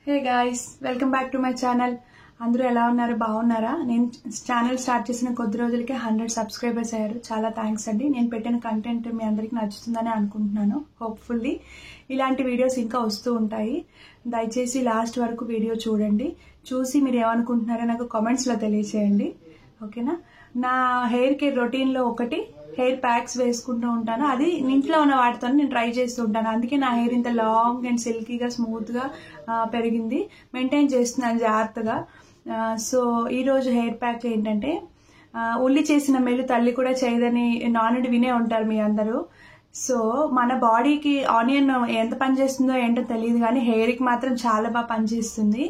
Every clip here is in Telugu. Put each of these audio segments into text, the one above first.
Hey guys, welcome back to my channel. అందరూ ఎలా ఉన్నారు? బాగున్నారా? నేను ఛానల్ స్టార్ట్ చేసిన కొద్ది రోజులకే 100 సబ్స్క్రైబర్స్ అయ్యారు. చాలా థ్యాంక్స్ అండి. నేను పెట్టిన కంటెంట్ మీ అందరికీ నచ్చుతుందని అనుకుంటున్నాను. హోప్ఫుల్లీ ఇలాంటి వీడియోస్ ఇంకా వస్తూ ఉంటాయి. దయచేసి లాస్ట్ వరకు వీడియో చూడండి. చూసి మీరు ఏమనుకుంటున్నారో నాకు కామెంట్స్లో తెలియచేయండి. ఓకేనా? నా హెయిర్ కేర్ రొటీన్లో ఒకటి హెయిర్ ప్యాక్స్ వేసుకుంటూ ఉంటాను. అది ఇంట్లో ఉన్న వాటితో నేను ట్రై చేస్తూ ఉంటాను. అందుకే నా హెయిర్ ఇంత లాంగ్ అండ్ సిల్కీగా స్మూత్గా పెరిగింది. మెయింటైన్ చేస్తున్నాను జాగ్రత్తగా. సో ఈరోజు హెయిర్ ప్యాక్ ఏంటంటే, ఉల్లి చేసిన మేలు తల్లి కూడా చేయదని నానుడి వినే ఉంటారు మీ అందరూ. సో మన బాడీకి ఆనియన్ ఎంత పనిచేస్తుందో ఏంటో తెలియదు, కానీ హెయిర్కి మాత్రం చాలా బాగా పనిచేస్తుంది.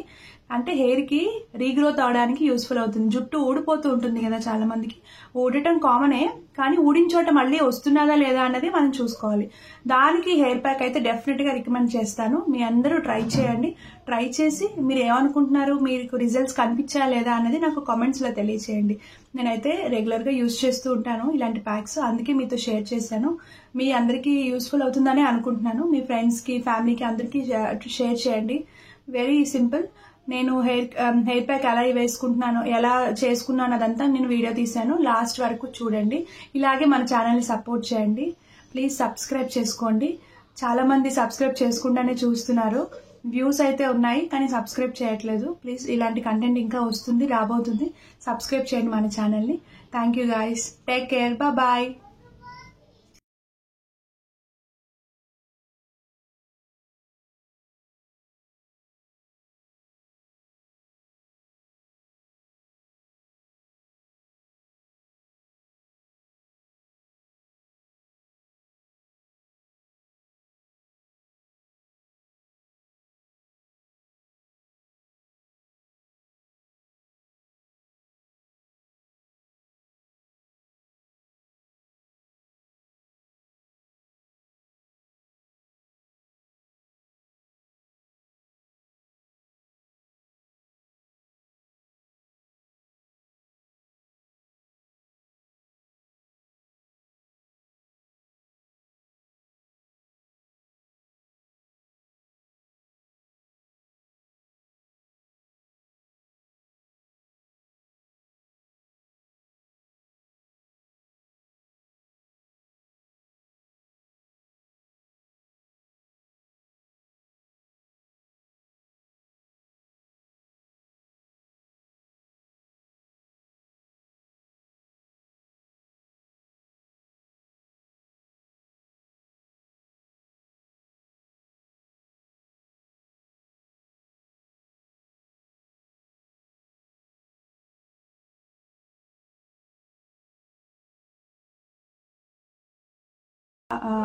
అంటే హెయిర్కి రీగ్రోత్ అవడానికి యూస్ఫుల్ అవుతుంది. జుట్టు ఊడిపోతూ ఉంటుంది కదా చాలా మందికి. ఊడటం కామనే, కానీ ఊడిన చోట మళ్ళీ వస్తున్నదా లేదా అన్నది మనం చూసుకోవాలి. దానికి హెయిర్ ప్యాక్ అయితే డెఫినెట్గా రికమెండ్ చేస్తాను. మీ అందరూ ట్రై చేయండి. ట్రై చేసి మీరు ఏమనుకుంటున్నారు, మీకు రిజల్ట్స్ కనిపించా లేదా అన్నది నాకు కామెంట్స్లో తెలియచేయండి. నేనైతే రెగ్యులర్గా యూజ్ చేస్తూ ఉంటాను ఇలాంటి ప్యాక్స్, అందుకే మీతో షేర్ చేశాను. మీ అందరికీ యూస్ఫుల్ అవుతుందని అనుకుంటున్నాను. మీ ఫ్రెండ్స్కి, ఫ్యామిలీకి అందరికీ షేర్ చేయండి. Very simple. నేను హెయిర్ ప్యాక్ ఎలా వేసుకుంటున్నాను, ఎలా చేసుకున్నాను అదంతా నేను వీడియో తీశాను. లాస్ట్ వరకు చూడండి. ఇలాగే మన ఛానల్ని సపోర్ట్ చేయండి. ప్లీజ్ సబ్స్క్రైబ్ చేసుకోండి. చాలా మంది సబ్స్క్రైబ్ చేసుకుంటానే చూస్తున్నారు. వ్యూస్ అయితే ఉన్నాయి, కానీ సబ్స్క్రైబ్ చేయట్లేదు. ప్లీజ్, ఇలాంటి కంటెంట్ ఇంకా వస్తుంది, రాబోతుంది. సబ్స్క్రైబ్ చేయండి మన ఛానల్ని. Thank you guys. Take care. Bye.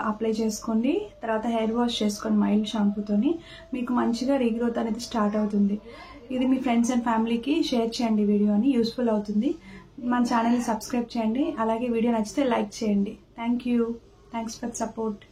Apply చేసుకోండి. తర్వాత హెయిర్ వాష్ చేసుకోండి మైల్డ్ షాంపూతోని. మీకు మంచిగా రీగ్రోత్ అనేది స్టార్ట్ అవుతుంది. ఇది మీ ఫ్రెండ్స్ అండ్ ఫ్యామిలీకి షేర్ చేయండి. వీడియోని యూస్ఫుల్ అవుతుంది. మన ఛానల్ని సబ్స్క్రైబ్ చేయండి. అలాగే వీడియో నచ్చితే లైక్ చేయండి. Thanks for support.